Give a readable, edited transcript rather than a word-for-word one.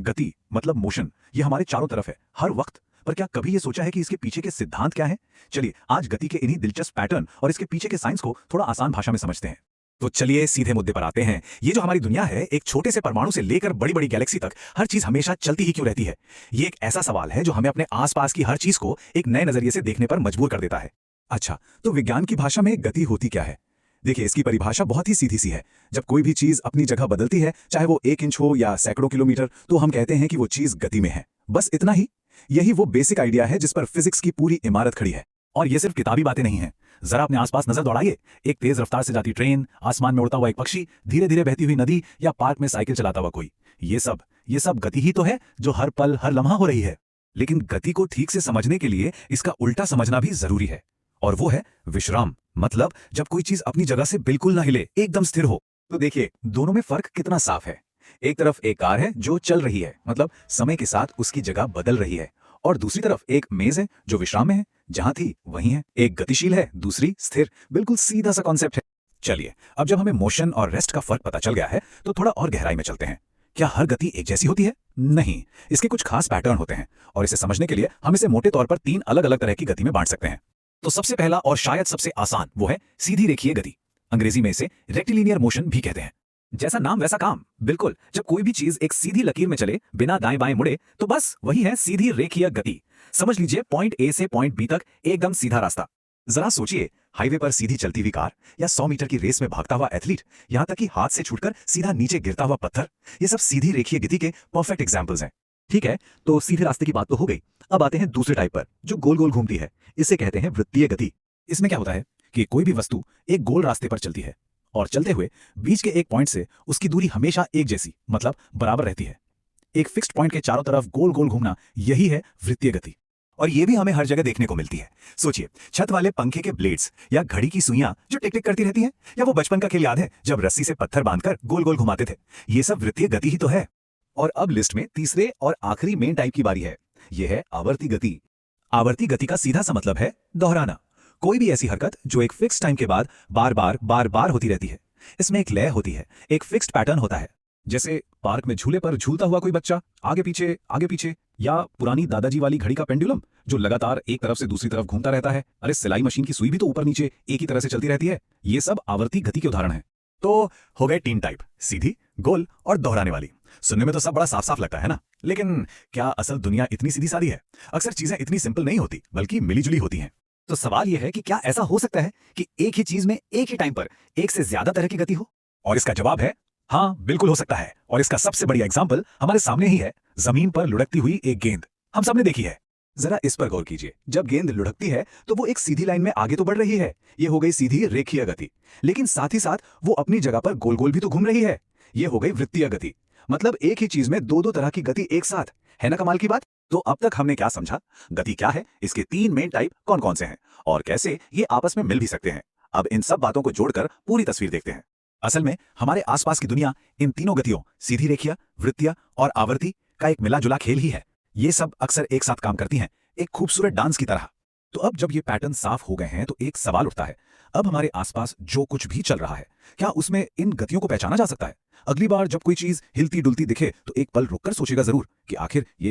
गति मतलब मोशन, ये हमारे चारों तरफ है हर वक्त। पर क्या कभी ये सोचा है कि इसके पीछे के सिद्धांत क्या है? चलिए आज गति के इन्हीं दिलचस्प पैटर्न और इसके पीछे के साइंस को थोड़ा आसान भाषा में समझते हैं। तो चलिए सीधे मुद्दे पर आते हैं। ये जो हमारी दुनिया है, एक छोटे से परमाणु से लेकर बड़ी बड़ी गैलेक्सी तक हर चीज हमेशा चलती ही क्यों रहती है? ये एक ऐसा सवाल है जो हमें अपने आसपास की हर चीज को एक नए नजरिए से देखने पर मजबूर कर देता है। अच्छा, तो विज्ञान की भाषा में गति होती क्या है? देखिए, इसकी परिभाषा बहुत ही सीधी सी है। जब कोई भी चीज अपनी जगह बदलती है, चाहे वो 1 इंच हो या सैकड़ों किलोमीटर, तो हम कहते हैं कि वो चीज गति में है। बस इतना ही। यही वो बेसिक आइडिया है जिस पर फिजिक्स की पूरी इमारत खड़ी है। और ये सिर्फ किताबी बातें नहीं हैं। जरा अपने आसपास नजर दौड़ाइए। एक तेज रफ्तार से जाती ट्रेन, आसमान में उड़ता हुआ एक पक्षी, धीरे धीरे बहती हुई नदी या पार्क में साइकिल चलाता हुआ कोई, ये सब गति ही तो है जो हर पल हर लम्हा हो रही है। लेकिन गति को ठीक से समझने के लिए इसका उल्टा समझना भी जरूरी है, और वो है विश्राम। मतलब जब कोई चीज अपनी जगह से बिल्कुल ना हिले, एकदम स्थिर हो। तो देखिए, दोनों में फर्क कितना साफ है। एक तरफ एक कार है जो चल रही है, मतलब समय के साथ उसकी जगह बदल रही है, और दूसरी तरफ एक मेज है जो विश्राम में है, जहां थी वहीं है। एक गतिशील है, दूसरी स्थिर। बिल्कुल सीधा सा कॉन्सेप्ट है। चलिए, अब जब हमें मोशन और रेस्ट का फर्क पता चल गया है, तो थोड़ा और गहराई में चलते हैं। क्या हर गति एक जैसी होती है? नहीं, इसके कुछ खास पैटर्न होते हैं, और इसे समझने के लिए हम इसे मोटे तौर पर 3 अलग अलग तरह की गति में बांट सकते हैं। तो सबसे पहला और शायद सबसे आसान वो है सीधी रेखीय गति। अंग्रेजी में इसे रेक्टिलिनियर मोशन भी कहते हैं। जैसा नाम वैसा काम। बिल्कुल, जब कोई भी चीज एक सीधी लकीर में चले, बिना दाएं बाएं मुड़े, तो बस वही है सीधी रेखीय गति। समझ लीजिए, पॉइंट ए से पॉइंट बी तक एकदम सीधा रास्ता। जरा सोचिए, हाईवे पर सीधी चलती हुई कार, या 100 मीटर की रेस में भागता हुआ एथलीट, यहां तक कि हाथ से छूटकर सीधा नीचे गिरता हुआ पत्थर, ये सब सीधी रेखीय गति के परफेक्ट एग्जाम्पल्स हैं। ठीक है, तो सीधे रास्ते की बात तो हो गई। अब आते हैं दूसरे टाइप पर, जो गोल गोल घूमती है। इसे कहते हैं वृत्तीय गति। इसमें क्या होता है कि कोई भी वस्तु एक गोल रास्ते पर चलती है, और चलते हुए बीच के एक पॉइंट से उसकी दूरी हमेशा एक जैसी, मतलब बराबर रहती है। एक फिक्स्ड पॉइंट के चारों तरफ गोल गोल घूमना, यही है वृत्तीय गति। और ये भी हमें हर जगह देखने को मिलती है। सोचिए, छत वाले पंखे के ब्लेड्स, या घड़ी की सुइयां जो टिक टिक करती रहती हैं, या वो बचपन का खेल याद है जब रस्सी से पत्थर बांधकर गोल गोल घुमाते थे। ये सब वृत्तीय गति ही तो है। और अब लिस्ट में तीसरे और आखिरी मेन टाइप की बारी है। यह है आवर्ती गति। आवर्ती गति का सीधा सा मतलब है दोहराना। कोई भी ऐसी हरकत जो एक फिक्स टाइम के बाद बार बार होती रहती है। इसमें एक लय होती है, एक फिक्स्ड पैटर्न होता है। जैसे पार्क में झूले पर झूलता हुआ कोई बच्चा, आगे पीछे, या पुरानी दादाजी वाली घड़ी का पेंडुलम जो लगातार एक तरफ से दूसरी तरफ घूमता रहता है। अरे, सिलाई मशीन की सुई भी तो ऊपर नीचे एक ही तरह से चलती रहती है। ये सब आवर्ती गति के उदाहरण हैं। तो हो गए 3 टाइप, सीधी, गोल और दोहराने वाली। सुनने में तो सब बड़ा साफ साफ लगता है ना, लेकिन क्या असल दुनिया इतनी सीधी सादी है? अक्सर चीजें इतनी सिंपल नहीं होती, बल्कि मिलीजुली होती हैं। तो सवाल यह है कि क्या ऐसा हो सकता है कि एक ही चीज में एक ही टाइम पर एक से ज्यादा तरह की गति हो? और इसका जवाब है हाँ, बिल्कुल हो सकता है। और इसका सबसे बढ़िया एग्जाम्पल हमारे सामने ही है, जमीन पर लुढ़कती हुई एक गेंद। हम सबने देखी है। जरा इस पर गौर कीजिए। जब गेंद लुढ़कती है तो वो एक सीधी लाइन में आगे तो बढ़ रही है, ये हो गई सीधी रेखीय गति। लेकिन साथ ही साथ वो अपनी जगह पर गोल गोल भी तो घूम रही है, ये हो गई वृत्तीय गति। मतलब एक ही चीज में दो दो तरह की गति एक साथ। है ना कमाल की बात? तो अब तक हमने क्या समझा, गति क्या है, इसके 3 मेन टाइप कौन कौन से हैं, और कैसे ये आपस में मिल भी सकते हैं। अब इन सब बातों को जोड़कर पूरी तस्वीर देखते हैं। असल में हमारे आसपास की दुनिया इन तीनों गतियों, सीधी रेखीय, वृत्तीय और आवर्ती, का एक मिला जुला खेल ही है। ये सब अक्सर एक साथ काम करती हैं, एक खूबसूरत डांस की तरह। तो अब जब ये पैटर्न साफ हो गए हैं, तो एक सवाल उठता है, अब हमारे आसपास जो कुछ भी चल रहा है, क्या उसमें इन गतियों को पहचाना जा सकता है? अगली बार जब कोई चीज हिलती डुलती दिखे, तो एक पल रुककर सोचेगा जरूर कि आखिर ये